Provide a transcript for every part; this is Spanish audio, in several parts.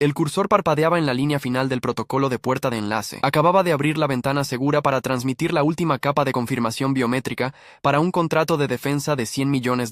El cursor parpadeaba en la línea final del protocolo de puerta de enlace. Acababa de abrir la ventana segura para transmitir la última capa de confirmación biométrica para un contrato de defensa de $100 millones.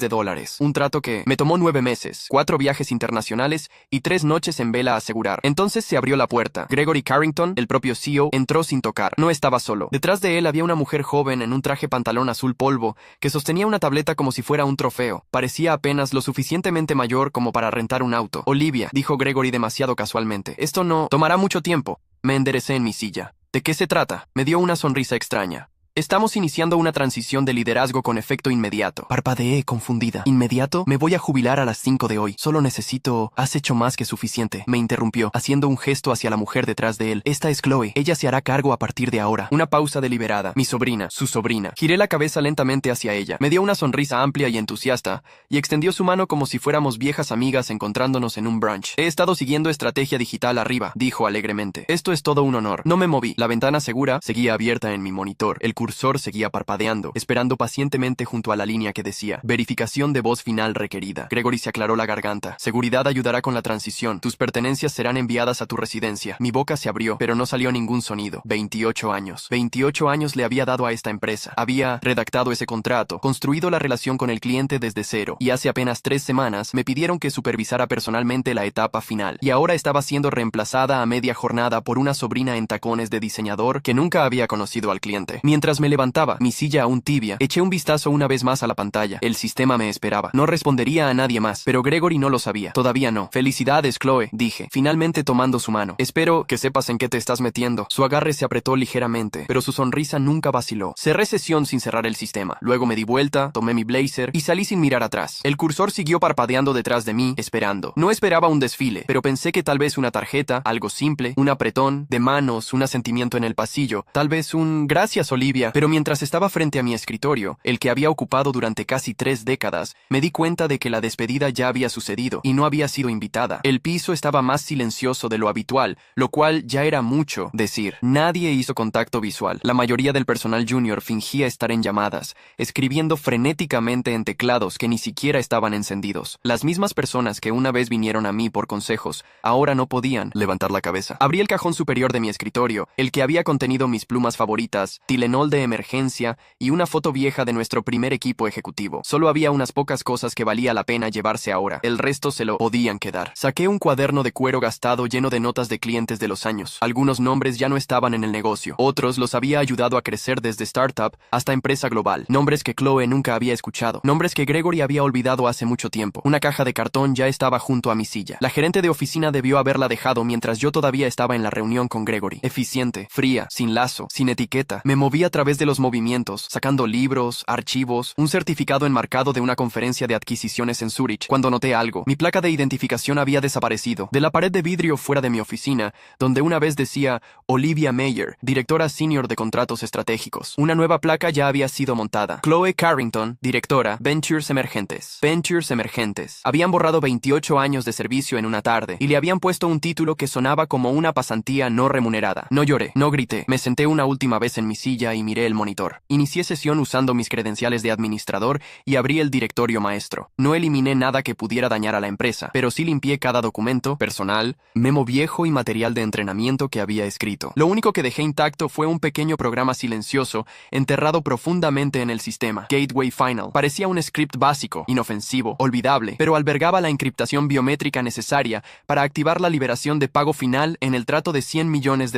Un trato que me tomó 9 meses, 4 viajes internacionales y 3 noches en vela a asegurar. Entonces se abrió la puerta. Gregory Carrington, el propio CEO, entró sin tocar. No estaba solo. Detrás de él había una mujer joven en un traje pantalón azul polvo que sostenía una tableta como si fuera un trofeo. Parecía apenas lo suficientemente mayor como para rentar un auto. Olivia, dijo Gregory demasiado casualmente. Esto no tomará mucho tiempo. Me enderecé en mi silla. ¿De qué se trata? Me dio una sonrisa extraña. Estamos iniciando una transición de liderazgo con efecto inmediato. Parpadeé, confundida. ¿Inmediato? Me voy a jubilar a las 5 de hoy. Solo necesito... Has hecho más que suficiente. Me interrumpió, haciendo un gesto hacia la mujer detrás de él. Esta es Chloe. Ella se hará cargo a partir de ahora. Una pausa deliberada. Mi sobrina. Su sobrina. Giré la cabeza lentamente hacia ella. Me dio una sonrisa amplia y entusiasta, y extendió su mano como si fuéramos viejas amigas encontrándonos en un brunch. He estado siguiendo estrategia digital arriba, dijo alegremente. Esto es todo un honor. No me moví. La ventana segura seguía abierta en mi monitor. El cursor seguía parpadeando, esperando pacientemente junto a la línea que decía verificación de voz final requerida. Gregory se aclaró la garganta. Seguridad ayudará con la transición. Tus pertenencias serán enviadas a tu residencia. Mi boca se abrió, pero no salió ningún sonido. 28 años. 28 años le había dado a esta empresa. Había redactado ese contrato, construido la relación con el cliente desde cero, y hace apenas 3 semanas me pidieron que supervisara personalmente la etapa final. Y ahora estaba siendo reemplazada a media jornada por una sobrina en tacones de diseñador que nunca había conocido al cliente. Mientras me levantaba, mi silla aún tibia, eché un vistazo una vez más a la pantalla. El sistema me esperaba. No respondería a nadie más, pero Gregory no lo sabía. Todavía no. Felicidades, Chloe, dije, finalmente tomando su mano. Espero que sepas en qué te estás metiendo. Su agarre se apretó ligeramente, pero su sonrisa nunca vaciló. Cerré sesión sin cerrar el sistema. Luego me di vuelta, tomé mi blazer y salí sin mirar atrás. El cursor siguió parpadeando detrás de mí, esperando. No esperaba un desfile, pero pensé que tal vez una tarjeta, algo simple, un apretón de manos, un asentimiento en el pasillo, tal vez un gracias, Olivia, pero mientras estaba frente a mi escritorio, el que había ocupado durante casi 3 décadas, me di cuenta de que la despedida ya había sucedido y no había sido invitada. El piso estaba más silencioso de lo habitual, lo cual ya era mucho decir. Nadie hizo contacto visual. La mayoría del personal junior fingía estar en llamadas, escribiendo frenéticamente en teclados que ni siquiera estaban encendidos. Las mismas personas que una vez vinieron a mí por consejos, ahora no podían levantar la cabeza. Abrí el cajón superior de mi escritorio, el que había contenido mis plumas favoritas, Tylenol de emergencia y una foto vieja de nuestro primer equipo ejecutivo. Solo había unas pocas cosas que valía la pena llevarse ahora. El resto se lo podían quedar. Saqué un cuaderno de cuero gastado lleno de notas de clientes de los años. Algunos nombres ya no estaban en el negocio. Otros los había ayudado a crecer desde startup hasta empresa global. Nombres que Chloe nunca había escuchado. Nombres que Gregory había olvidado hace mucho tiempo. Una caja de cartón ya estaba junto a mi silla. La gerente de oficina debió haberla dejado mientras yo todavía estaba en la reunión con Gregory. Eficiente, fría, sin lazo, sin etiqueta. Me moví a través de los movimientos, sacando libros, archivos, un certificado enmarcado de una conferencia de adquisiciones en Zurich, cuando noté algo. Mi placa de identificación había desaparecido. De la pared de vidrio fuera de mi oficina, donde una vez decía Olivia Mayer, directora senior de contratos estratégicos. Una nueva placa ya había sido montada. Chloe Carrington, directora, Ventures Emergentes. Ventures Emergentes. Habían borrado 28 años de servicio en una tarde, y le habían puesto un título que sonaba como una pasantía no remunerada. No lloré, no grité. Me senté una última vez en mi silla y miré el monitor. Inicié sesión usando mis credenciales de administrador y abrí el directorio maestro. No eliminé nada que pudiera dañar a la empresa, pero sí limpié cada documento, personal, memo viejo y material de entrenamiento que había escrito. Lo único que dejé intacto fue un pequeño programa silencioso enterrado profundamente en el sistema. Gateway Final. Parecía un script básico, inofensivo, olvidable, pero albergaba la encriptación biométrica necesaria para activar la liberación de pago final en el trato de $100 millones.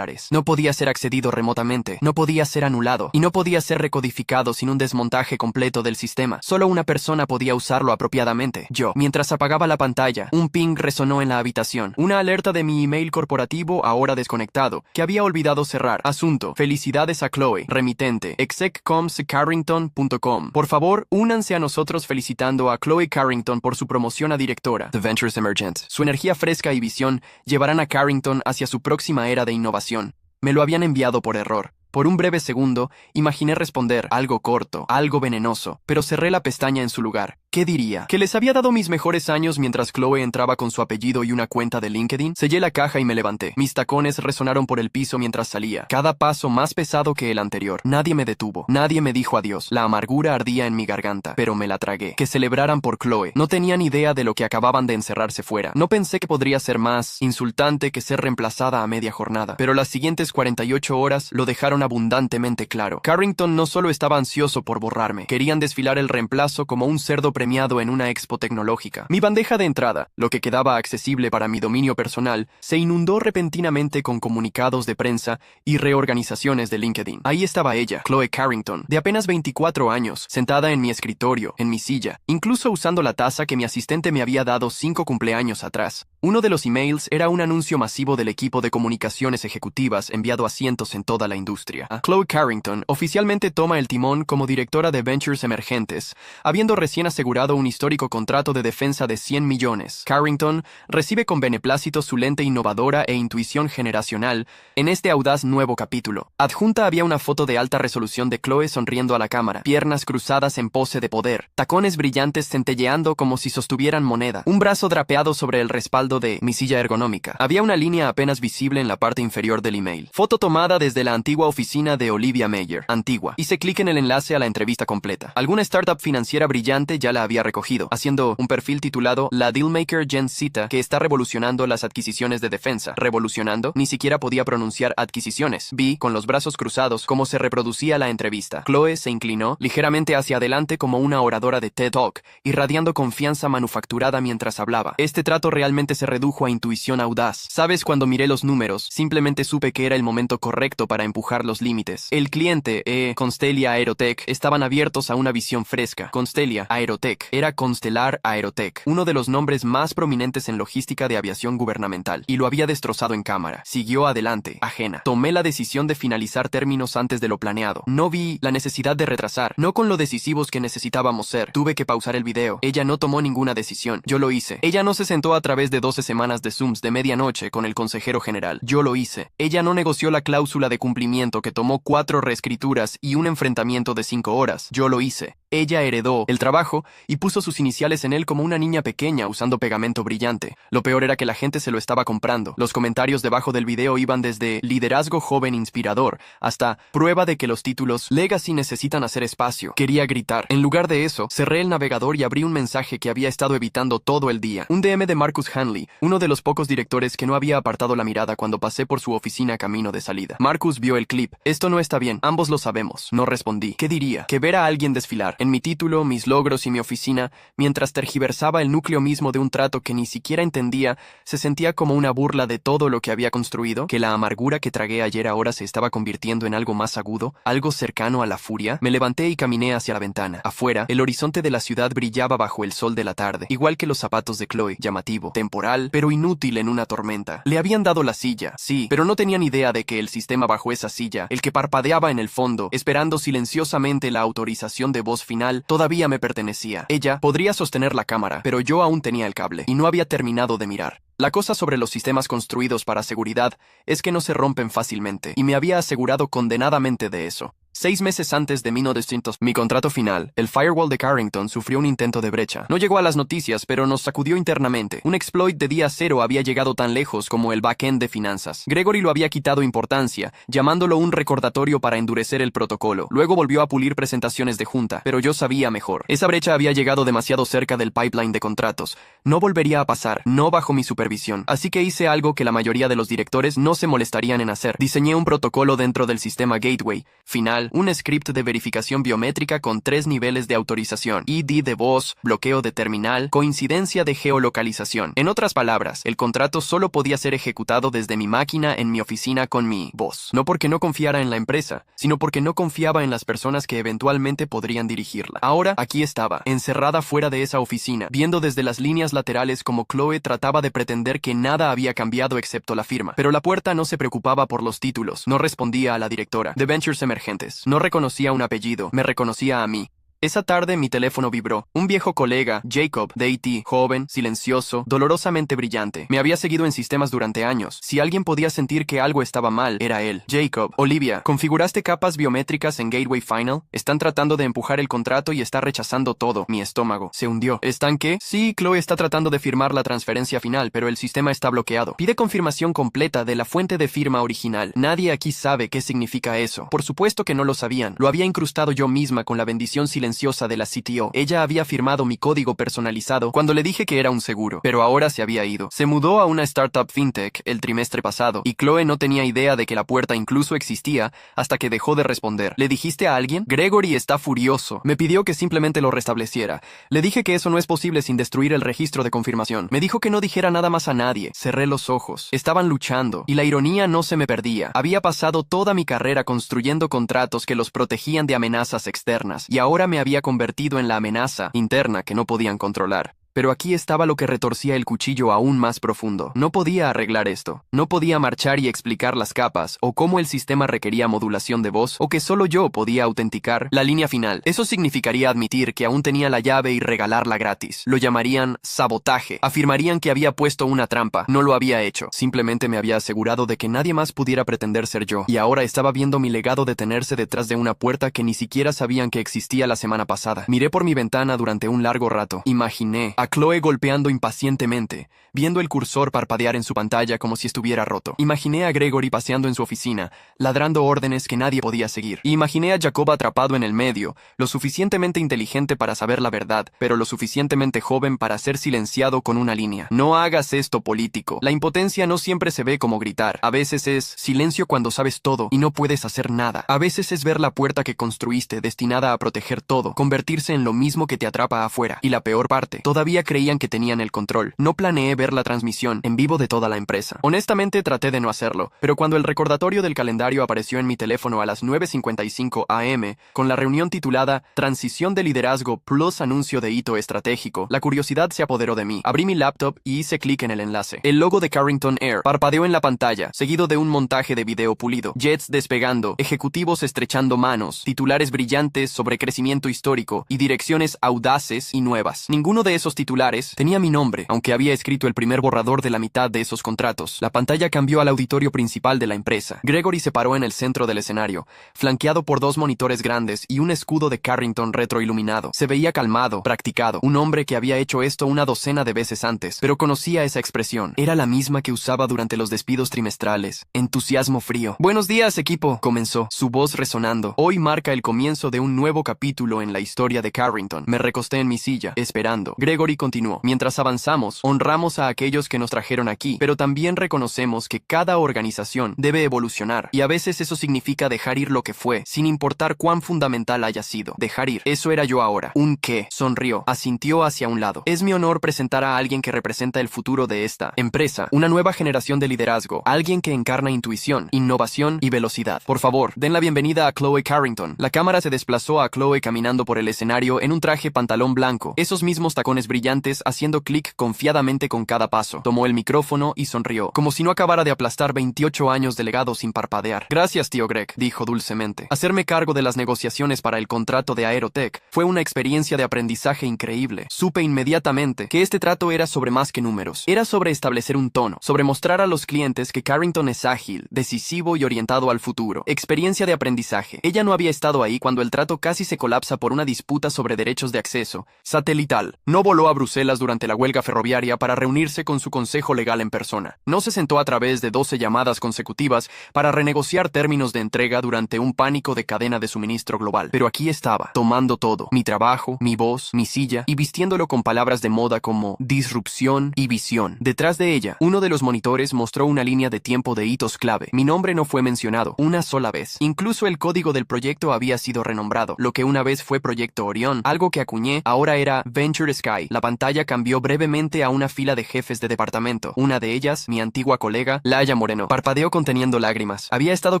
No podía ser accedido remotamente, no podía ser anulado, y no podía ser recodificado sin un desmontaje completo del sistema. Solo una persona podía usarlo apropiadamente, yo. Mientras apagaba la pantalla, un ping resonó en la habitación. Una alerta de mi email corporativo ahora desconectado, que había olvidado cerrar. Asunto: felicidades a Chloe. Remitente: execcomscarrington.com. Por favor, únanse a nosotros felicitando a Chloe Carrington por su promoción a directora. The Ventures Emergent. Su energía fresca y visión llevarán a Carrington hacia su próxima era de innovación. Me lo habían enviado por error. Por un breve segundo, imaginé responder algo corto, algo venenoso, pero cerré la pestaña en su lugar. ¿Qué diría? ¿Que les había dado mis mejores años mientras Chloe entraba con su apellido y una cuenta de LinkedIn? Sellé la caja y me levanté. Mis tacones resonaron por el piso mientras salía, cada paso más pesado que el anterior. Nadie me detuvo. Nadie me dijo adiós. La amargura ardía en mi garganta, pero me la tragué. Que celebraran por Chloe. No tenían idea de lo que acababan de encerrarse fuera. No pensé que podría ser más insultante que ser reemplazada a media jornada, pero las siguientes 48 horas lo dejaron abundantemente claro. Carrington no solo estaba ansioso por borrarme, querían desfilar el reemplazo como un cerdo premiado en una expo tecnológica. Mi bandeja de entrada, lo que quedaba accesible para mi dominio personal, se inundó repentinamente con comunicados de prensa y reorganizaciones de LinkedIn. Ahí estaba ella, Chloe Carrington, de apenas 24 años, sentada en mi escritorio, en mi silla, incluso usando la taza que mi asistente me había dado 5 cumpleaños atrás. Uno de los emails era un anuncio masivo del equipo de comunicaciones ejecutivas enviado a cientos en toda la industria. Chloe Carrington oficialmente toma el timón como directora de Ventures Emergentes, habiendo recién asegurado un histórico contrato de defensa de 100 millones. Carrington recibe con beneplácito su lente innovadora e intuición generacional en este audaz nuevo capítulo. Adjunta había una foto de alta resolución de Chloe sonriendo a la cámara, piernas cruzadas en pose de poder, tacones brillantes centelleando como si sostuvieran moneda, un brazo drapeado sobre el respaldo de mi silla ergonómica. Había una línea apenas visible en la parte inferior del email. Foto tomada desde la antigua oficina de Olivia Meyer. Antigua. Hice clic en el enlace a la entrevista completa. Alguna startup financiera brillante ya la había recogido, haciendo un perfil titulado La Dealmaker Gen Z, que está revolucionando las adquisiciones de defensa. ¿Revolucionando? Ni siquiera podía pronunciar adquisiciones. Vi, con los brazos cruzados, cómo se reproducía la entrevista. Chloe se inclinó ligeramente hacia adelante como una oradora de TED Talk, irradiando confianza manufacturada mientras hablaba. Este trato realmente se redujo a intuición audaz. ¿Sabes? Cuando miré los números, simplemente supe que era el momento correcto para empujar los límites. El cliente, Constellia Aerotech, estaban abiertos a una visión fresca. Constellia Aerotech era Constellar Aerotech, uno de los nombres más prominentes en logística de aviación gubernamental, y lo había destrozado en cámara. Siguió adelante, ajena. Tomé la decisión de finalizar términos antes de lo planeado. No vi la necesidad de retrasar, no con lo decisivos que necesitábamos ser. Tuve que pausar el video. Ella no tomó ninguna decisión. Yo lo hice. Ella no se sentó a través de 12 semanas de Zooms de medianoche con el consejero general. Yo lo hice. Ella no negoció la cláusula de cumplimiento que tomó 4 reescrituras y un enfrentamiento de 5 horas. Yo lo hice. Ella heredó el trabajo y puso sus iniciales en él como una niña pequeña usando pegamento brillante. Lo peor era que la gente se lo estaba comprando. Los comentarios debajo del video iban desde liderazgo joven inspirador hasta prueba de que los títulos Legacy necesitan hacer espacio. Quería gritar. En lugar de eso, cerré el navegador y abrí un mensaje que había estado evitando todo el día. Un DM de Marcus Hanley, uno de los pocos directores que no había apartado la mirada cuando pasé por su oficina camino de salida. Marcus vio el clip. Esto no está bien. Ambos lo sabemos. No respondí. ¿Qué diría? Que ver a alguien desfilar en mi título, mis logros y mi oficina, mientras tergiversaba el núcleo mismo de un trato que ni siquiera entendía, se sentía como una burla de todo lo que había construido, que la amargura que tragué ayer ahora se estaba convirtiendo en algo más agudo, algo cercano a la furia. Me levanté y caminé hacia la ventana. Afuera, el horizonte de la ciudad brillaba bajo el sol de la tarde, igual que los zapatos de Chloe, llamativo, temporal, pero inútil en una tormenta. Le habían dado la silla, sí, pero no tenían idea de que el sistema bajo esa silla, el que parpadeaba en el fondo, esperando silenciosamente la autorización de voz final, todavía me pertenecía. Ella podría sostener la cámara, pero yo aún tenía el cable, y no había terminado de mirar. La cosa sobre los sistemas construidos para seguridad es que no se rompen fácilmente, y me había asegurado condenadamente de eso. 6 meses antes de 1900, mi contrato final, el firewall de Carrington sufrió un intento de brecha. No llegó a las noticias, pero nos sacudió internamente. Un exploit de día cero había llegado tan lejos como el backend de finanzas. Gregory lo había quitado importancia, llamándolo un recordatorio para endurecer el protocolo. Luego volvió a pulir presentaciones de junta, pero yo sabía mejor. Esa brecha había llegado demasiado cerca del pipeline de contratos. No volvería a pasar, no bajo mi supervisión. Así que hice algo que la mayoría de los directores no se molestarían en hacer. Diseñé un protocolo dentro del sistema Gateway final, un script de verificación biométrica con 3 niveles de autorización, ID de voz, bloqueo de terminal, coincidencia de geolocalización. En otras palabras, el contrato solo podía ser ejecutado desde mi máquina en mi oficina con mi voz. No porque no confiara en la empresa, sino porque no confiaba en las personas que eventualmente podrían dirigirla. Ahora, aquí estaba, encerrada fuera de esa oficina, viendo desde las líneas laterales como Chloe trataba de pretender que nada había cambiado excepto la firma. Pero la puerta no se preocupaba por los títulos, no respondía a la directora de Ventures Emergentes, no reconocía un apellido, me reconocía a mí. Esa tarde mi teléfono vibró. Un viejo colega, Jacob, de IT, joven, silencioso, dolorosamente brillante. Me había seguido en sistemas durante años. Si alguien podía sentir que algo estaba mal, era él. Jacob, Olivia, ¿configuraste capas biométricas en Gateway Final? Están tratando de empujar el contrato y está rechazando todo. Mi estómago se hundió. ¿Están qué? Sí, Chloe está tratando de firmar la transferencia final, pero el sistema está bloqueado. Pide confirmación completa de la fuente de firma original. Nadie aquí sabe qué significa eso. Por supuesto que no lo sabían. Lo había incrustado yo misma con la bendición silenciosa de la CTO. Ella había firmado mi código personalizado cuando le dije que era un seguro, pero ahora se había ido. Se mudó a una startup fintech el trimestre pasado y Chloe no tenía idea de que la puerta incluso existía hasta que dejó de responder. ¿Le dijiste a alguien? Gregory está furioso. Me pidió que simplemente lo restableciera. Le dije que eso no es posible sin destruir el registro de confirmación. Me dijo que no dijera nada más a nadie. Cerré los ojos. Estaban luchando y la ironía no se me perdía. Había pasado toda mi carrera construyendo contratos que los protegían de amenazas externas y ahora me había convertido en la amenaza interna que no podían controlar. Pero aquí estaba lo que retorcía el cuchillo aún más profundo. No podía arreglar esto. No podía marchar y explicar las capas, o cómo el sistema requería modulación de voz, o que solo yo podía autenticar la línea final. Eso significaría admitir que aún tenía la llave y regalarla gratis. Lo llamarían sabotaje. Afirmarían que había puesto una trampa. No lo había hecho. Simplemente me había asegurado de que nadie más pudiera pretender ser yo. Y ahora estaba viendo mi legado detenerse detrás de una puerta que ni siquiera sabían que existía la semana pasada. Miré por mi ventana durante un largo rato. Imaginé a Chloe golpeando impacientemente, viendo el cursor parpadear en su pantalla como si estuviera roto. Imaginé a Gregory paseando en su oficina, ladrando órdenes que nadie podía seguir. Y imaginé a Jacob atrapado en el medio, lo suficientemente inteligente para saber la verdad, pero lo suficientemente joven para ser silenciado con una línea. No hagas esto, político. La impotencia no siempre se ve como gritar. A veces es silencio cuando sabes todo y no puedes hacer nada. A veces es ver la puerta que construiste destinada a proteger todo, convertirse en lo mismo que te atrapa afuera. Y la peor parte, todavía creían que tenían el control. No planeé ver la transmisión en vivo de toda la empresa. Honestamente traté de no hacerlo, pero cuando el recordatorio del calendario apareció en mi teléfono a las 9:55 am, con la reunión titulada Transición de Liderazgo plus Anuncio de Hito Estratégico, la curiosidad se apoderó de mí. Abrí mi laptop y hice clic en el enlace. El logo de Carrington Air parpadeó en la pantalla, seguido de un montaje de video pulido. Jets despegando, ejecutivos estrechando manos, titulares brillantes sobre crecimiento histórico y direcciones audaces y nuevas. Ninguno de esos titulares tenía mi nombre, aunque había escrito el primer borrador de la mitad de esos contratos. La pantalla cambió al auditorio principal de la empresa. Gregory se paró en el centro del escenario, flanqueado por dos monitores grandes y un escudo de Carrington retroiluminado. Se veía calmado, practicado, un hombre que había hecho esto una docena de veces antes, pero conocía esa expresión. Era la misma que usaba durante los despidos trimestrales. Entusiasmo frío. Buenos días, equipo, comenzó, su voz resonando. Hoy marca el comienzo de un nuevo capítulo en la historia de Carrington. Me recosté en mi silla, esperando. Gregory continuó. Mientras avanzamos, honramos a aquellos que nos trajeron aquí, pero también reconocemos que cada organización debe evolucionar, y a veces eso significa dejar ir lo que fue, sin importar cuán fundamental haya sido. Dejar ir. Eso era yo ahora. ¿Un qué? Sonrió, asintió hacia un lado. Es mi honor presentar a alguien que representa el futuro de esta empresa, una nueva generación de liderazgo, alguien que encarna intuición, innovación y velocidad. Por favor, den la bienvenida a Chloe Carrington. La cámara se desplazó a Chloe caminando por el escenario en un traje pantalón blanco, esos mismos tacones brillantes haciendo clic confiadamente con cada paso. Tomó el micrófono y sonrió, como si no acabara de aplastar 28 años de legado sin parpadear. Gracias, tío Greg, dijo dulcemente. Hacerme cargo de las negociaciones para el contrato de Aerotech fue una experiencia de aprendizaje increíble. Supe inmediatamente que este trato era sobre más que números. Era sobre establecer un tono, sobre mostrar a los clientes que Carrington es ágil, decisivo y orientado al futuro. Experiencia de aprendizaje. Ella no había estado ahí cuando el trato casi se colapsa por una disputa sobre derechos de acceso satelital. No voló a Bruselas durante la huelga ferroviaria para reunirse con su consejo legal en persona. No se sentó a través de 12 llamadas consecutivas para renegociar términos de entrega durante un pánico de cadena de suministro global. Pero aquí estaba, tomando todo, mi trabajo, mi voz, mi silla, y vistiéndolo con palabras de moda como disrupción y visión. Detrás de ella, uno de los monitores mostró una línea de tiempo de hitos clave. Mi nombre no fue mencionado una sola vez. Incluso el código del proyecto había sido renombrado. Lo que una vez fue Proyecto Orión, algo que acuñé, ahora era Venture Sky, La pantalla cambió brevemente a una fila de jefes de departamento. Una de ellas, mi antigua colega, Laia Moreno, parpadeó conteniendo lágrimas. Había estado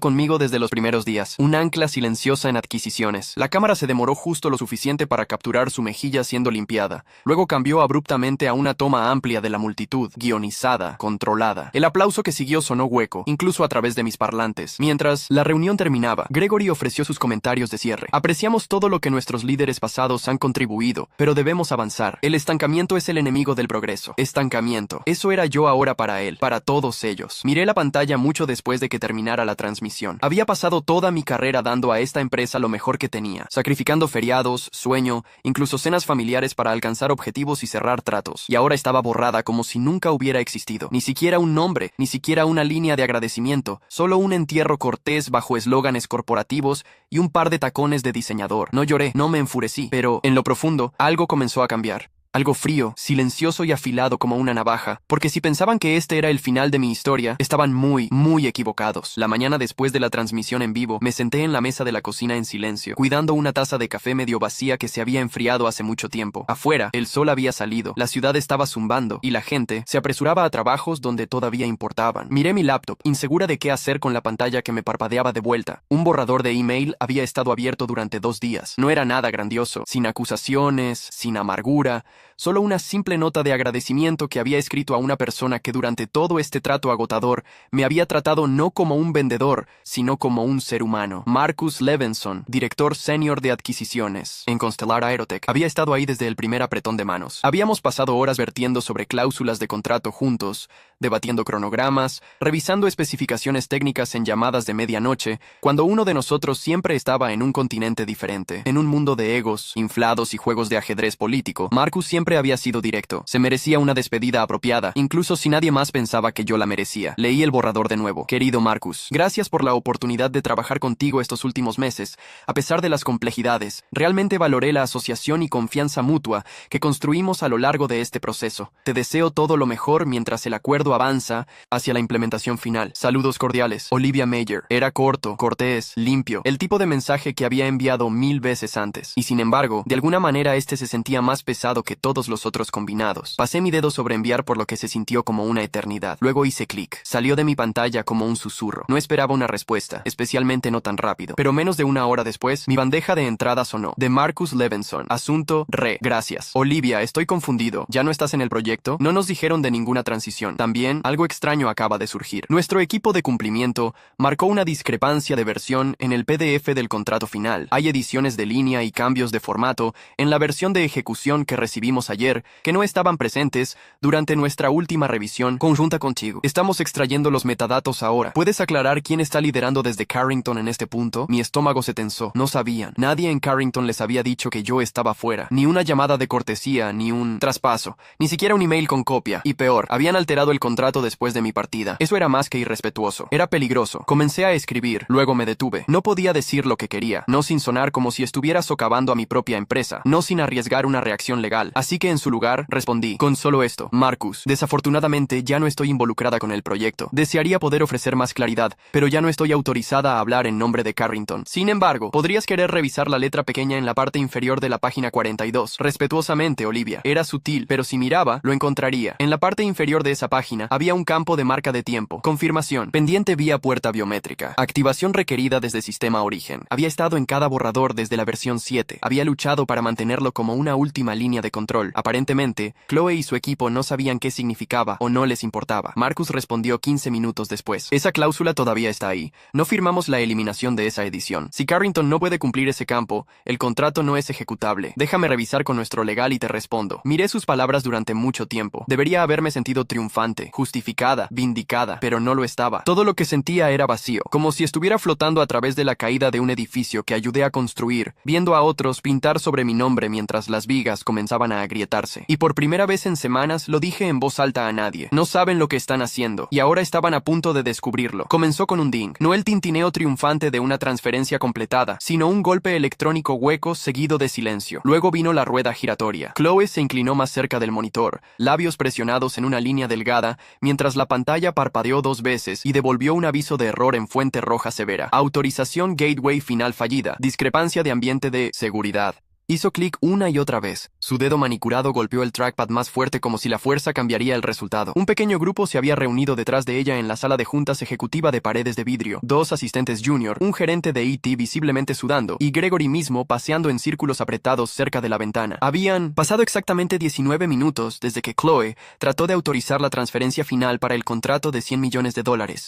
conmigo desde los primeros días, un ancla silenciosa en adquisiciones. La cámara se demoró justo lo suficiente para capturar su mejilla siendo limpiada. Luego cambió abruptamente a una toma amplia de la multitud, guionizada, controlada. El aplauso que siguió sonó hueco, incluso a través de mis parlantes. Mientras la reunión terminaba, Gregory ofreció sus comentarios de cierre. Apreciamos todo lo que nuestros líderes pasados han contribuido, pero debemos avanzar. El estancamiento es el enemigo del progreso. Estancamiento. Eso era yo ahora para él, para todos ellos. Miré la pantalla mucho después de que terminara la transmisión. Había pasado toda mi carrera dando a esta empresa lo mejor que tenía, sacrificando feriados, sueño, incluso cenas familiares para alcanzar objetivos y cerrar tratos. Y ahora estaba borrada como si nunca hubiera existido. Ni siquiera un nombre, ni siquiera una línea de agradecimiento, solo un entierro cortés bajo eslóganes corporativos y un par de tacones de diseñador. No lloré, no me enfurecí, pero en lo profundo, algo comenzó a cambiar. Algo frío, silencioso y afilado como una navaja, porque si pensaban que este era el final de mi historia, estaban muy equivocados. La mañana después de la transmisión en vivo, me senté en la mesa de la cocina en silencio, cuidando una taza de café medio vacía que se había enfriado hace mucho tiempo. Afuera, el sol había salido, la ciudad estaba zumbando, y la gente se apresuraba a trabajos donde todavía importaban. Miré mi laptop, insegura de qué hacer con la pantalla que me parpadeaba de vuelta. Un borrador de email había estado abierto durante 2 días. No era nada grandioso, sin acusaciones, sin amargura, solo una simple nota de agradecimiento que había escrito a una persona que durante todo este trato agotador me había tratado no como un vendedor, sino como un ser humano. Marcus Levinson, director senior de adquisiciones en Constellar Aerotech, había estado ahí desde el primer apretón de manos. Habíamos pasado horas vertiendo sobre cláusulas de contrato juntos, debatiendo cronogramas, revisando especificaciones técnicas en llamadas de medianoche, cuando uno de nosotros siempre estaba en un continente diferente. En un mundo de egos, inflados y juegos de ajedrez político, Marcus siempre había sido directo. Se merecía una despedida apropiada, incluso si nadie más pensaba que yo la merecía. Leí el borrador de nuevo. Querido Marcus, gracias por la oportunidad de trabajar contigo estos últimos meses. A pesar de las complejidades, realmente valoré la asociación y confianza mutua que construimos a lo largo de este proceso. Te deseo todo lo mejor mientras el acuerdo avanza hacia la implementación final. Saludos cordiales. Olivia Meyer. Era corto, cortés, limpio, el tipo de mensaje que había enviado 1000 veces antes. Y sin embargo, de alguna manera este se sentía más pesado que todos los otros combinados. Pasé mi dedo sobre enviar por lo que se sintió como una eternidad. Luego hice clic. Salió de mi pantalla como un susurro. No esperaba una respuesta, especialmente no tan rápido. Pero menos de una hora después, mi bandeja de entrada sonó. De Marcus Levinson. Asunto, gracias. Olivia, estoy confundido. ¿Ya no estás en el proyecto? No nos dijeron de ninguna transición. También, algo extraño acaba de surgir. Nuestro equipo de cumplimiento marcó una discrepancia de versión en el PDF del contrato final. Hay ediciones de línea y cambios de formato en la versión de ejecución que recibimos ayer que no estaban presentes durante nuestra última revisión conjunta contigo. Estamos extrayendo los metadatos ahora. ¿Puedes aclarar quién está liderando desde Carrington en este punto? Mi estómago se tensó. No sabían. Nadie en Carrington les había dicho que yo estaba fuera. Ni una llamada de cortesía, ni un traspaso. Ni siquiera un email con copia. Y peor, habían alterado el contrato después de mi partida. Eso era más que irrespetuoso. Era peligroso. Comencé a escribir. Luego me detuve. No podía decir lo que quería. No sin sonar como si estuviera socavando a mi propia empresa. No sin arriesgar una reacción legal. Así que en su lugar, respondí, con solo esto. Marcus, desafortunadamente ya no estoy involucrada con el proyecto. Desearía poder ofrecer más claridad, pero ya no estoy autorizada a hablar en nombre de Carrington. Sin embargo, podrías querer revisar la letra pequeña en la parte inferior de la página 42. Respetuosamente, Olivia. Era sutil, pero si miraba, lo encontraría. En la parte inferior de esa página, había un campo de marca de tiempo. Confirmación. Pendiente vía puerta biométrica. Activación requerida desde sistema origen. Había estado en cada borrador desde la versión 7. Había luchado para mantenerlo como una última línea de control. Aparentemente, Chloe y su equipo no sabían qué significaba o no les importaba. Marcus respondió 15 minutos después. Esa cláusula todavía está ahí. No firmamos la eliminación de esa edición. Si Carrington no puede cumplir ese campo, el contrato no es ejecutable. Déjame revisar con nuestro legal y te respondo. Miré sus palabras durante mucho tiempo. Debería haberme sentido triunfante, justificada, vindicada, pero no lo estaba. Todo lo que sentía era vacío, como si estuviera flotando a través de la caída de un edificio que ayudé a construir, viendo a otros pintar sobre mi nombre mientras las vigas comenzaban a agrietarse. Y por primera vez en semanas lo dije en voz alta a nadie. No saben lo que están haciendo, y ahora estaban a punto de descubrirlo. Comenzó con un ding, no el tintineo triunfante de una transferencia completada, sino un golpe electrónico hueco seguido de silencio. Luego vino la rueda giratoria. Chloe se inclinó más cerca del monitor, labios presionados en una línea delgada, mientras la pantalla parpadeó 2 veces y devolvió un aviso de error en fuente roja severa. Autorización gateway final fallida. Discrepancia de ambiente de seguridad. Hizo clic una y otra vez. Su dedo manicurado golpeó el trackpad más fuerte como si la fuerza cambiaría el resultado. Un pequeño grupo se había reunido detrás de ella en la sala de juntas ejecutiva de paredes de vidrio. Dos asistentes junior, un gerente de IT visiblemente sudando, y Gregory mismo paseando en círculos apretados cerca de la ventana. Habían pasado exactamente 19 minutos desde que Chloe trató de autorizar la transferencia final para el contrato de $100 millones.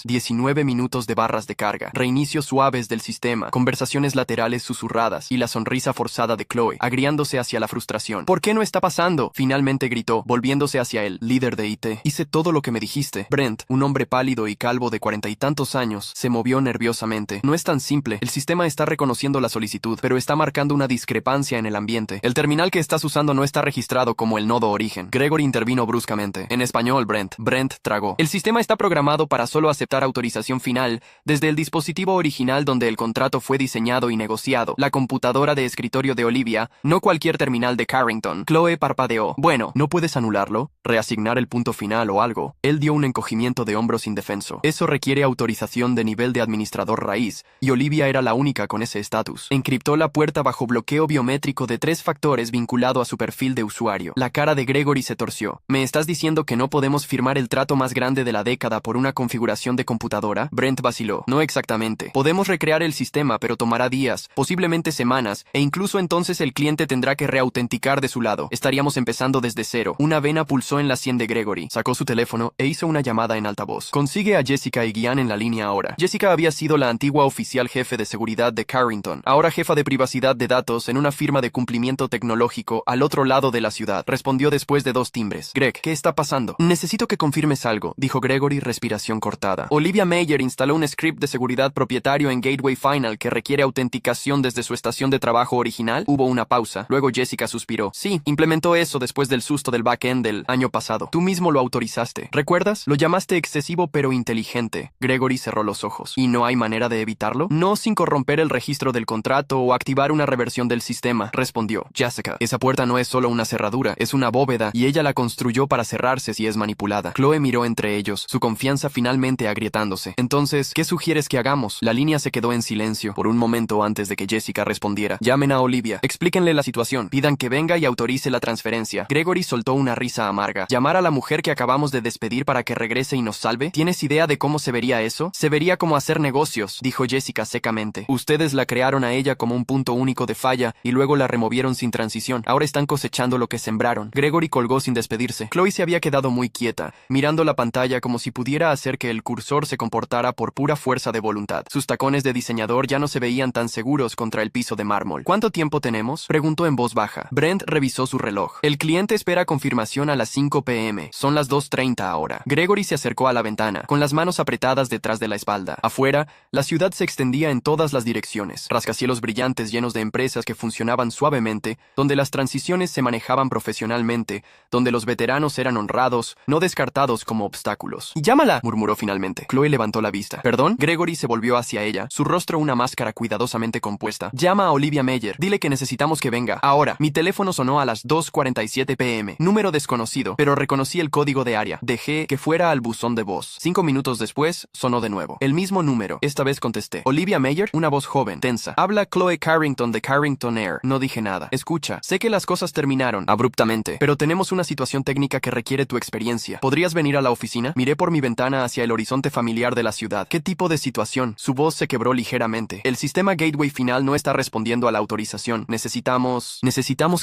19 minutos de barras de carga, reinicios suaves del sistema, conversaciones laterales susurradas y la sonrisa forzada de Chloe, agriándose hacia la frustración. ¿Por qué no está pasando? Finalmente gritó, volviéndose hacia el líder de IT. Hice todo lo que me dijiste. Brent, un hombre pálido y calvo de 40 y tantos años, se movió nerviosamente. No es tan simple. El sistema está reconociendo la solicitud, pero está marcando una discrepancia en el ambiente. El terminal que estás usando no está registrado como el nodo origen. Gregory intervino bruscamente. En español, Brent. Brent tragó. El sistema está programado para solo aceptar autorización final desde el dispositivo original donde el contrato fue diseñado y negociado, la computadora de escritorio de Olivia, no cualquier terminal de Carrington. Chloe parpadeó. Bueno, ¿no puedes anularlo? ¿Reasignar el punto final o algo? Él dio un encogimiento de hombros indefenso. Eso requiere autorización de nivel de administrador raíz, y Olivia era la única con ese estatus. Encriptó la puerta bajo bloqueo biométrico de 3 factores vinculado a su perfil de usuario. La cara de Gregory se torció. ¿Me estás diciendo que no podemos firmar el trato más grande de la década por una configuración de computadora? Brent vaciló. No exactamente. Podemos recrear el sistema, pero tomará días, posiblemente semanas, e incluso entonces el cliente tendrá que reautenticar de su lado. Estaríamos empezando desde cero. Una vena pulsó en la sien de Gregory. Sacó su teléfono e hizo una llamada en altavoz. Consigue a Jessica y Guian en la línea ahora. Jessica había sido la antigua oficial jefe de seguridad de Carrington, ahora jefa de privacidad de datos en una firma de cumplimiento tecnológico al otro lado de la ciudad. Respondió después de 2 timbres. Greg, ¿qué está pasando? Necesito que confirmes algo, dijo Gregory, respiración cortada. Olivia Meyer instaló un script de seguridad propietario en Gateway Final que requiere autenticación desde su estación de trabajo original. Hubo una pausa. Luego Jessica suspiró. Sí, implementó eso después del susto del backend del año pasado. Tú mismo lo autorizaste. ¿Recuerdas? Lo llamaste excesivo pero inteligente. Gregory cerró los ojos. ¿Y no hay manera de evitarlo? No sin corromper el registro del contrato o activar una reversión del sistema, respondió. Jessica, esa puerta no es solo una cerradura, es una bóveda y ella la construyó para cerrarse si es manipulada. Chloe miró entre ellos, su confianza finalmente agrietándose. Entonces, ¿qué sugieres que hagamos? La línea se quedó en silencio por un momento antes de que Jessica respondiera. Llamen a Olivia, explíquenle la situación, pidan que venga y autorice la transferencia. Gregory soltó una risa amarga. ¿Llamar a la mujer que acabamos de despedir para que regrese y nos salve? ¿Tienes idea de cómo se vería eso? Se vería como hacer negocios, dijo Jessica secamente. Ustedes la crearon a ella como un punto único de falla y luego la removieron sin transición. Ahora están cosechando lo que sembraron. Gregory colgó sin despedirse. Chloe se había quedado muy quieta, mirando la pantalla como si pudiera hacer que el cursor se comportara por pura fuerza de voluntad. Sus tacones de diseñador ya no se veían tan seguros contra el piso de mármol. ¿Cuánto tiempo tenemos? Preguntó en voz baja. Brent revisó su reloj. El cliente espera confirmación a las 5 p.m. Son las 2:30 ahora. Gregory se acercó a la ventana, con las manos apretadas detrás de la espalda. Afuera, la ciudad se extendía en todas las direcciones. Rascacielos brillantes llenos de empresas que funcionaban suavemente, donde las transiciones se manejaban profesionalmente, donde los veteranos eran honrados, no descartados como obstáculos. «¡Llámala!», murmuró finalmente. Chloe levantó la vista. «¿Perdón?». Gregory se volvió hacia ella, su rostro una máscara cuidadosamente compuesta. «Llama a Olivia Meyer. Dile que necesitamos que venga. Ahora». Mi teléfono sonó a las 2:47 p.m. Número desconocido, pero reconocí el código de área. Dejé que fuera al buzón de voz. 5 minutos después, sonó de nuevo. El mismo número. Esta vez contesté. «Olivia Meyer», una voz joven, tensa. «Habla Chloe Carrington de Carrington Air». No dije nada. «Escucha, sé que las cosas terminaron abruptamente, pero tenemos una situación técnica que requiere tu experiencia. ¿Podrías venir a la oficina?». Miré por mi ventana hacia el horizonte familiar de la ciudad. ¿Qué tipo de situación? Su voz se quebró ligeramente. El sistema Gateway Final no está respondiendo a la autorización. Necesitamos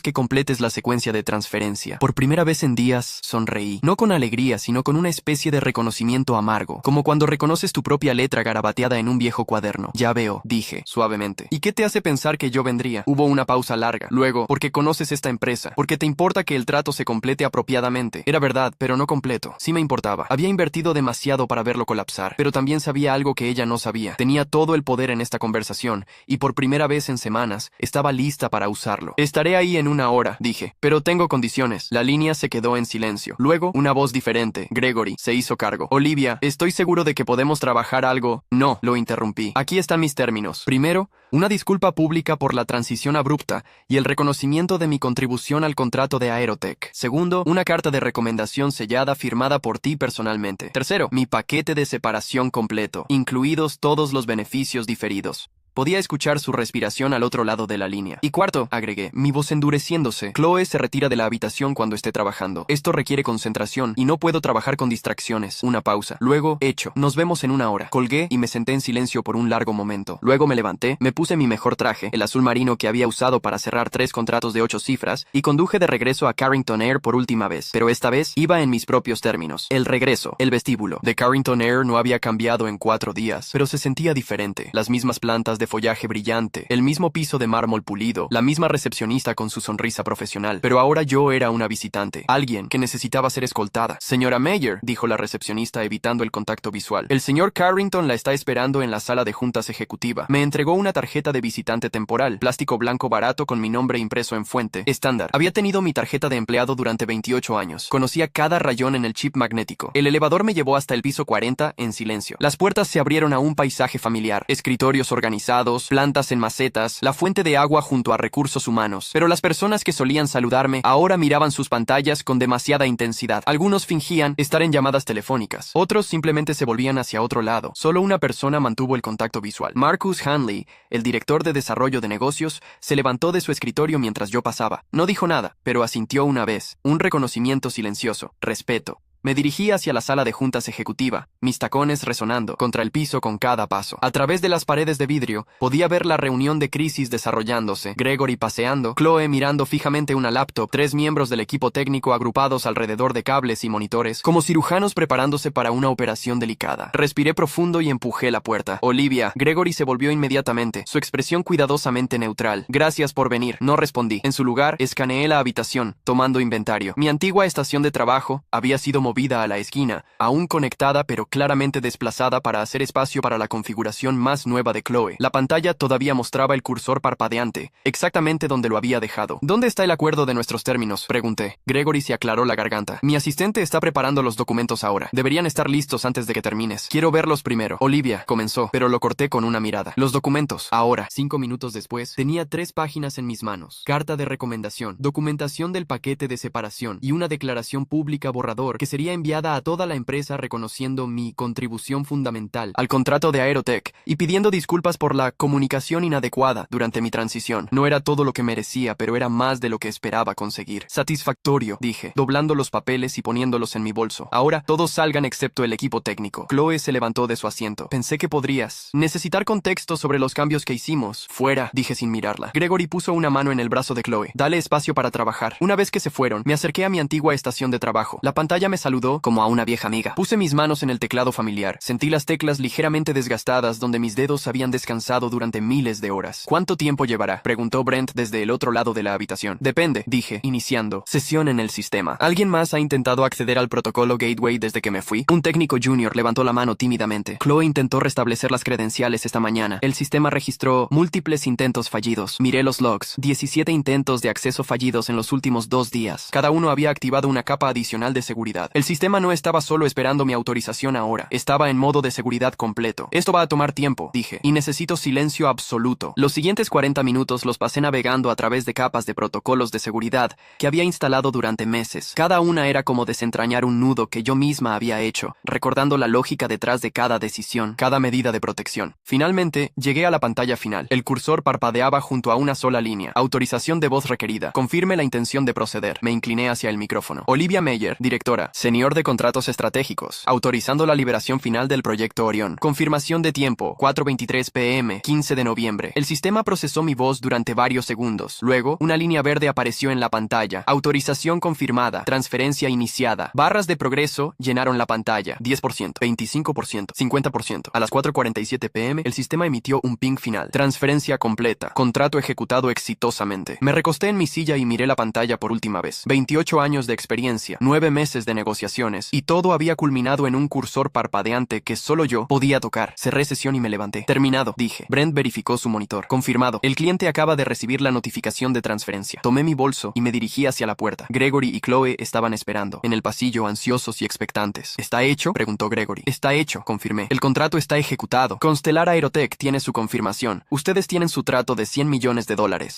que completes la secuencia de transferencia. Por primera vez en días, sonreí. No con alegría, sino con una especie de reconocimiento amargo. Como cuando reconoces tu propia letra garabateada en un viejo cuaderno. «Ya veo», dije, suavemente. «¿Y qué te hace pensar que yo vendría?». Hubo una pausa larga. Luego, «Porque conoces esta empresa. Porque te importa que el trato se complete apropiadamente». Era verdad, pero no completo. Sí me importaba. Había invertido demasiado para verlo colapsar, pero también sabía algo que ella no sabía. Tenía todo el poder en esta conversación, y por primera vez en semanas, estaba lista para usarlo. «Estaré ahí en 1 hora», dije, «pero tengo condiciones». La línea se quedó en silencio. Luego, una voz diferente. Gregory se hizo cargo. «Olivia, estoy seguro de que podemos trabajar algo». «No», lo interrumpí. «Aquí están mis términos. Primero, una disculpa pública por la transición abrupta y el reconocimiento de mi contribución al contrato de Aerotech. Segundo, una carta de recomendación sellada firmada por ti personalmente. Tercero, mi paquete de separación completo, incluidos todos los beneficios diferidos». Podía escuchar su respiración al otro lado de la línea. Y cuarto, agregué, mi voz endureciéndose. Chloe se retira de la habitación cuando esté trabajando. Esto requiere concentración y no puedo trabajar con distracciones. Una pausa. Luego, hecho. Nos vemos en una hora. Colgué y me senté en silencio por un largo momento. Luego me levanté, me puse mi mejor traje, el azul marino que había usado para cerrar 3 contratos de 8 cifras, y conduje de regreso a Carrington Air por última vez. Pero esta vez iba en mis propios términos. El regreso, el vestíbulo de Carrington Air no había cambiado en 4 días, pero se sentía diferente. Las mismas plantas de follaje brillante, el mismo piso de mármol pulido, la misma recepcionista con su sonrisa profesional. Pero ahora yo era una visitante, alguien que necesitaba ser escoltada. Señora Mayer, dijo la recepcionista evitando el contacto visual. El señor Carrington la está esperando en la sala de juntas ejecutiva. Me entregó una tarjeta de visitante temporal, plástico blanco barato con mi nombre impreso en fuente, estándar. Había tenido mi tarjeta de empleado durante 28 años. Conocía cada rayón en el chip magnético. El elevador me llevó hasta el piso 40 en silencio. Las puertas se abrieron a un paisaje familiar. Escritorios organizados, plantas en macetas, la fuente de agua junto a recursos humanos. Pero las personas que solían saludarme ahora miraban sus pantallas con demasiada intensidad. Algunos fingían estar en llamadas telefónicas. Otros simplemente se volvían hacia otro lado. Solo una persona mantuvo el contacto visual. Marcus Hanley, el director de desarrollo de negocios, se levantó de su escritorio mientras yo pasaba. No dijo nada, pero asintió una vez. Un reconocimiento silencioso. Respeto. Me dirigí hacia la sala de juntas ejecutiva, mis tacones resonando contra el piso con cada paso. A través de las paredes de vidrio, podía ver la reunión de crisis desarrollándose. Gregory paseando, Chloe mirando fijamente una laptop, 3 miembros del equipo técnico agrupados alrededor de cables y monitores, como cirujanos preparándose para una operación delicada. Respiré profundo y empujé la puerta. Olivia. Gregory se volvió inmediatamente, su expresión cuidadosamente neutral. Gracias por venir. No respondí. En su lugar, escaneé la habitación, tomando inventario. Mi antigua estación de trabajo había sido movida a la esquina, aún conectada pero claramente desplazada para hacer espacio para la configuración más nueva de Chloe. La pantalla todavía mostraba el cursor parpadeante, exactamente donde lo había dejado. ¿Dónde está el acuerdo de nuestros términos?, pregunté. Gregory se aclaró la garganta. Mi asistente está preparando los documentos ahora. Deberían estar listos antes de que termines. Quiero verlos primero. Olivia, comenzó, pero lo corté con una mirada. Los documentos. Ahora. 5 minutos después, tenía 3 páginas en mis manos. Carta de recomendación, documentación del paquete de separación y una declaración pública borrador que sería enviada a toda la empresa reconociendo mi contribución fundamental al contrato de Aerotech y pidiendo disculpas por la comunicación inadecuada durante mi transición. No era todo lo que merecía, pero era más de lo que esperaba conseguir. Satisfactorio, dije, doblando los papeles y poniéndolos en mi bolso. Ahora todos salgan excepto el equipo técnico. Chloe se levantó de su asiento. Pensé que podrías necesitar contexto sobre los cambios que hicimos. Fuera, dije sin mirarla. Gregory puso una mano en el brazo de Chloe. Dale espacio para trabajar. Una vez que se fueron, me acerqué a mi antigua estación de trabajo. La pantalla me saludó como a una vieja amiga. Puse mis manos en el teclado familiar. Sentí las teclas ligeramente desgastadas donde mis dedos habían descansado durante miles de horas. ¿Cuánto tiempo llevará?, preguntó Brent desde el otro lado de la habitación. Depende, dije, iniciando. Sesión en el sistema. ¿Alguien más ha intentado acceder al protocolo Gateway desde que me fui? Un técnico junior levantó la mano tímidamente. Chloe intentó restablecer las credenciales esta mañana. El sistema registró múltiples intentos fallidos. Miré los logs. 17 intentos de acceso fallidos en los últimos 2 días. Cada uno había activado una capa adicional de seguridad. El sistema no estaba solo esperando mi autorización ahora. Estaba en modo de seguridad completo. Esto va a tomar tiempo, dije, y necesito silencio absoluto. Los siguientes 40 minutos los pasé navegando a través de capas de protocolos de seguridad que había instalado durante meses. Cada una era como desentrañar un nudo que yo misma había hecho, recordando la lógica detrás de cada decisión, cada medida de protección. Finalmente, llegué a la pantalla final. El cursor parpadeaba junto a una sola línea. Autorización de voz requerida. Confirme la intención de proceder. Me incliné hacia el micrófono. Olivia Mayer, directora, senior de contratos estratégicos, autorizando la liberación final del proyecto Orión. Confirmación de tiempo, 4:23 p.m., 15 de noviembre. El sistema procesó mi voz durante varios segundos. Luego, una línea verde apareció en la pantalla. Autorización confirmada. Transferencia iniciada. Barras de progreso llenaron la pantalla. 10%, 25%, 50%. A las 4:47 p.m., el sistema emitió un ping final. Transferencia completa. Contrato ejecutado exitosamente. Me recosté en mi silla y miré la pantalla por última vez. 28 años de experiencia, 9 meses de negociaciones, y todo había culminado en un cursor parpadeante que solo yo podía tocar. Cerré sesión y me levanté. Terminado, dije. Brent verificó su monitor. Confirmado. El cliente acaba de recibir la notificación de transferencia. Tomé mi bolso y me dirigí hacia la puerta. Gregory y Chloe estaban esperando, en el pasillo, ansiosos y expectantes. ¿Está hecho?, preguntó Gregory. Está hecho, confirmé. El contrato está ejecutado. Constellar Aerotech tiene su confirmación. Ustedes tienen su trato de $100 millones.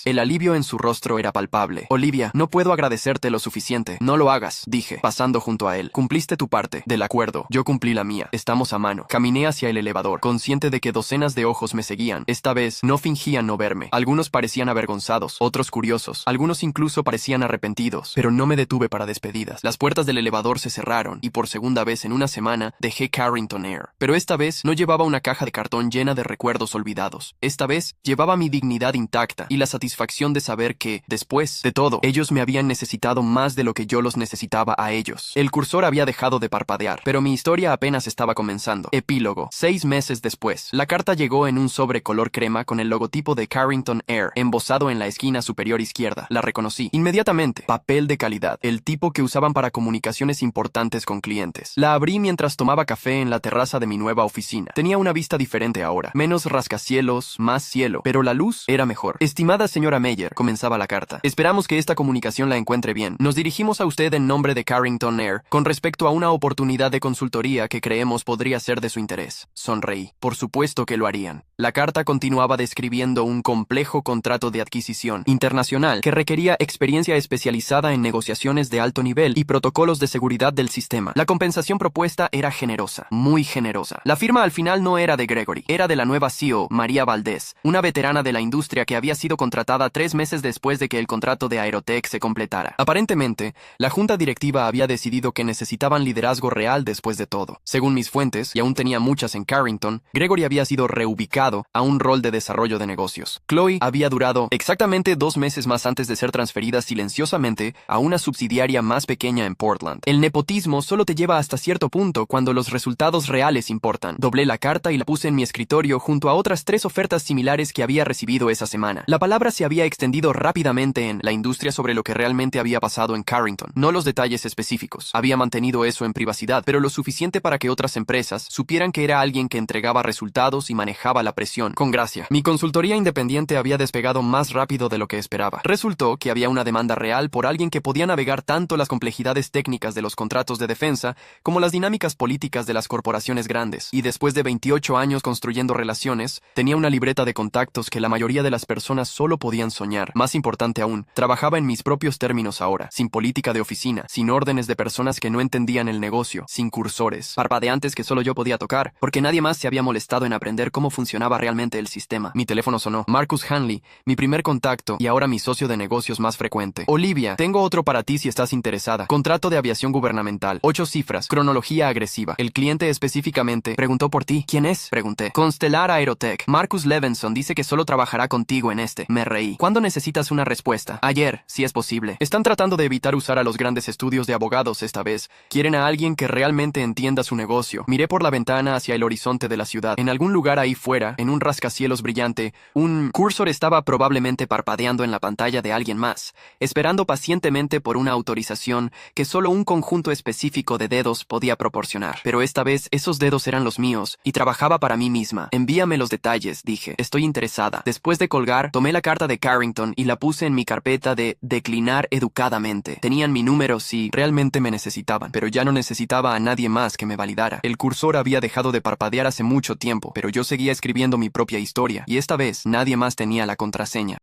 El alivio en su rostro era palpable. Olivia, no puedo agradecerte lo suficiente. No lo hagas, dije, pasando junto a junto a él. Cumpliste tu parte del acuerdo. Yo cumplí la mía. Estamos a mano. Caminé hacia el elevador, consciente de que docenas de ojos me seguían. Esta vez no fingían no verme. Algunos parecían avergonzados, otros curiosos, algunos incluso parecían arrepentidos, pero no me detuve para despedidas. Las puertas del elevador se cerraron y por segunda vez en una semana dejé Carrington Air. Pero esta vez no llevaba una caja de cartón llena de recuerdos olvidados. Esta vez llevaba mi dignidad intacta y la satisfacción de saber que, después de todo, ellos me habían necesitado más de lo que yo los necesitaba a ellos. El cursor había dejado de parpadear, pero mi historia apenas estaba comenzando. Epílogo. 6 meses después, la carta llegó en un sobre color crema con el logotipo de Carrington Air embosado en la esquina superior izquierda. La reconocí inmediatamente. Papel de calidad, el tipo que usaban para comunicaciones importantes con clientes. La abrí mientras tomaba café en la terraza de mi nueva oficina. Tenía una vista diferente ahora, menos rascacielos, más cielo, pero la luz era mejor. Estimada señora Meyer, comenzaba la carta. Esperamos que esta comunicación la encuentre bien. Nos dirigimos a usted en nombre de Carrington Air con respecto a una oportunidad de consultoría que creemos podría ser de su interés. Sonreí. Por supuesto que lo harían. La carta continuaba describiendo un complejo contrato de adquisición internacional que requería experiencia especializada en negociaciones de alto nivel y protocolos de seguridad del sistema. La compensación propuesta era generosa, muy generosa. La firma al final no era de Gregory, era de la nueva CEO, María Valdés, una veterana de la industria que había sido contratada 3 meses después de que el contrato de Aerotech se completara. Aparentemente, la junta directiva había decidido que necesitaban liderazgo real después de todo. Según mis fuentes, y aún tenía muchas en Carrington, Gregory había sido reubicado a un rol de desarrollo de negocios. Chloe había durado exactamente 2 meses más antes de ser transferida silenciosamente a una subsidiaria más pequeña en Portland. El nepotismo solo te lleva hasta cierto punto cuando los resultados reales importan. Doblé la carta y la puse en mi escritorio junto a otras 3 ofertas similares que había recibido esa semana. La palabra se había extendido rápidamente en la industria sobre lo que realmente había pasado en Carrington, no los detalles específicos. Había mantenido eso en privacidad, pero lo suficiente para que otras empresas supieran que era alguien que entregaba resultados y manejaba la presión con gracia. Mi consultoría independiente había despegado más rápido de lo que esperaba. Resultó que había una demanda real por alguien que podía navegar tanto las complejidades técnicas de los contratos de defensa como las dinámicas políticas de las corporaciones grandes. Y después de 28 años construyendo relaciones, tenía una libreta de contactos que la mayoría de las personas solo podían soñar. Más importante aún, trabajaba en mis propios términos ahora, sin política de oficina, sin órdenes de personas que no entendían el negocio, sin cursores, parpadeantes que solo yo podía tocar, porque nadie más se había molestado en aprender cómo funcionaba realmente el sistema. Mi teléfono sonó. Marcus Hanley, mi primer contacto y ahora mi socio de negocios más frecuente. Olivia, tengo otro para ti si estás interesada. Contrato de aviación gubernamental. 8 cifras. Cronología agresiva. El cliente específicamente preguntó por ti. ¿Quién es? Pregunté. Constellar Aerotech. Marcus Levinson dice que solo trabajará contigo en este. Me reí. ¿Cuándo necesitas una respuesta? Ayer, si es posible. Están tratando de evitar usar a los grandes estudios de abogados esta vez. Quieren a alguien que realmente entienda su negocio. Miré por la ventana hacia el horizonte de la ciudad. En algún lugar ahí fuera, en un rascacielos brillante, un cursor estaba probablemente parpadeando en la pantalla de alguien más, esperando pacientemente por una autorización que solo un conjunto específico de dedos podía proporcionar. Pero esta vez esos dedos eran los míos y trabajaba para mí misma. Envíame los detalles, dije. Estoy interesada. Después de colgar, tomé la carta de Carrington y la puse en mi carpeta de declinar educadamente. Tenían mi número si realmente me necesitaban, pero ya no necesitaba a nadie más que me validara. El cursor había dejado de parpadear hace mucho tiempo, pero yo seguía escribiendo mi propia historia y esta vez nadie más tenía la contraseña.